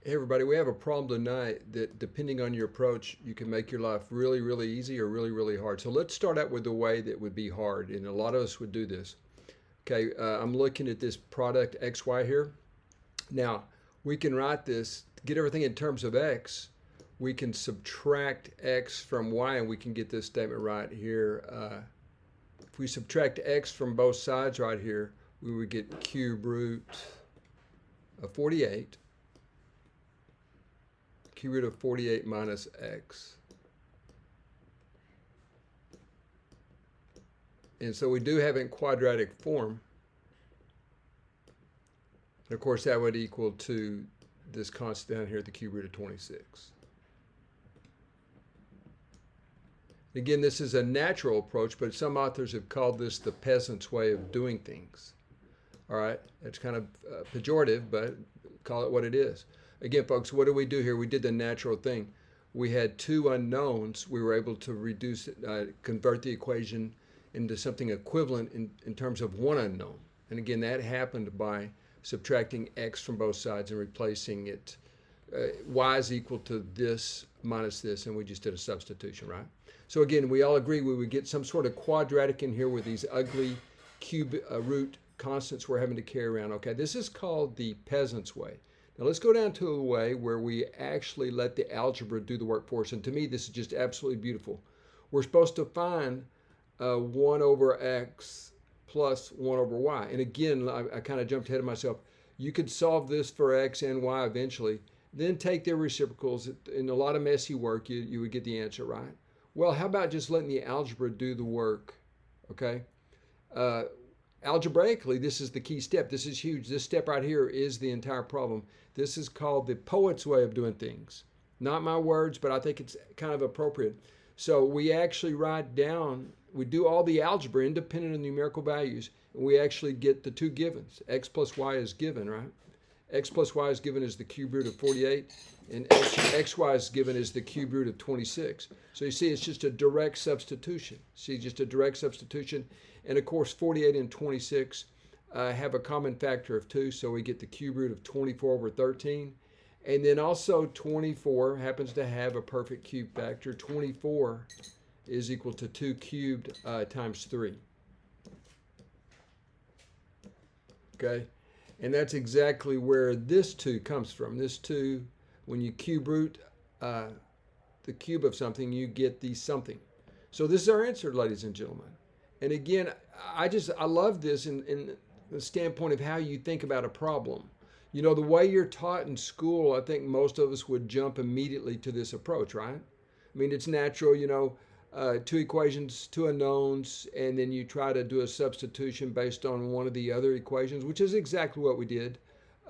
Hey everybody, we have a problem tonight that depending on your approach, you can make your life really, really easy or really, really hard. So let's start out with the way that would be hard, and a lot of us would do this. Okay, I'm looking at this product XY here. Now, we can write this, get everything in terms of X, we can subtract X from Y and we can get this statement right here. If we subtract X from both sides right here, we would get cube root of 48. Cube root of 48 minus x. And so we do have it in quadratic form. And of course, that would equal to this constant down here, the cube root of 26. Again, this is a natural approach, but some authors have called this the peasant's way of doing things. All right, it's kind of pejorative, but call it what it is. Again, folks, what do we do here? We did the natural thing. We had two unknowns. We were able to reduce, convert the equation into something equivalent in terms of one unknown. And again, that happened by subtracting x from both sides and replacing it. Y is equal to this minus this, and we just did a substitution, right? So again, we all agree we would get some sort of quadratic in here with these ugly cube root constants we're having to carry around. Okay, this is called the peasant's way. Now let's go down to a way where we actually let the algebra do the work for us. And to me, this is just absolutely beautiful. We're supposed to find 1 over x plus 1 over y. And again, I kind of jumped ahead of myself. You could solve this for x and y eventually, then take their reciprocals. In a lot of messy work, you would get the answer right. Well, how about just letting the algebra do the work, okay? Algebraically, this is the key step. This is huge. This step right here is the entire problem. This is called the poet's way of doing things. Not my words, but I think it's kind of appropriate. So we actually write down, we do all the algebra independent of numerical values, and we actually get the two givens. X plus y is given, right? X plus y is given as the cube root of 48, and xy is given as the cube root of 26. So you see, it's just a direct substitution. See, just a direct substitution. And of course, 48 and 26 have a common factor of 2, so we get the cube root of 24 over 13. And then also 24 happens to have a perfect cube factor. 24 is equal to 2 cubed times 3. Okay? And that's exactly where this 2 comes from. This 2, when you cube root the cube of something, you get the something. So this is our answer, ladies and gentlemen. And again, I love this in the standpoint of how you think about a problem. You know, the way you're taught in school, I think most of us would jump immediately to this approach, right? I mean, it's natural, you know, 2 equations, 2 unknowns, and then you try to do a substitution based on one of the other equations, which is exactly what we did.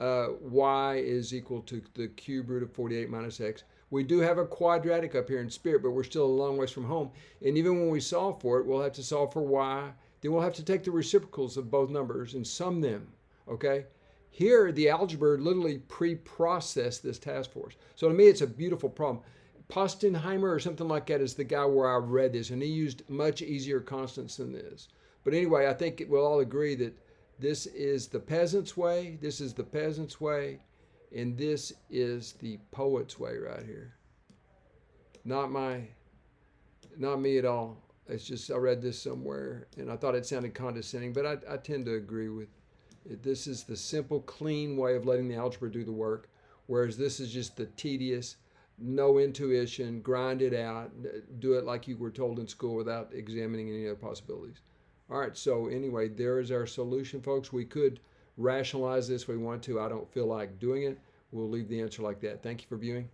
Y is equal to the cube root of 48 minus x. We do have a quadratic up here in spirit, but we're still a long ways from home. And even when we solve for it, we'll have to solve for y. Then we'll have to take the reciprocals of both numbers and sum them, okay? Here, the algebra literally pre-processed this task for us. So to me, it's a beautiful problem. Postenheimer or something like that is the guy where I read this, and he used much easier constants than this. But anyway, I think we'll all agree that this is the peasant's way, this is the peasant's way, and this is the poet's way right here. Not me at all. It's just I read this somewhere, and I thought it sounded condescending, but I tend to agree with it. This is the simple, clean way of letting the algebra do the work, whereas this is just the tedious, no intuition, grind it out, do it like you were told in school without examining any other possibilities. All right, so anyway, there is our solution, folks. We could rationalize this if we want to. I don't feel like doing it. We'll leave the answer like that. Thank you for viewing.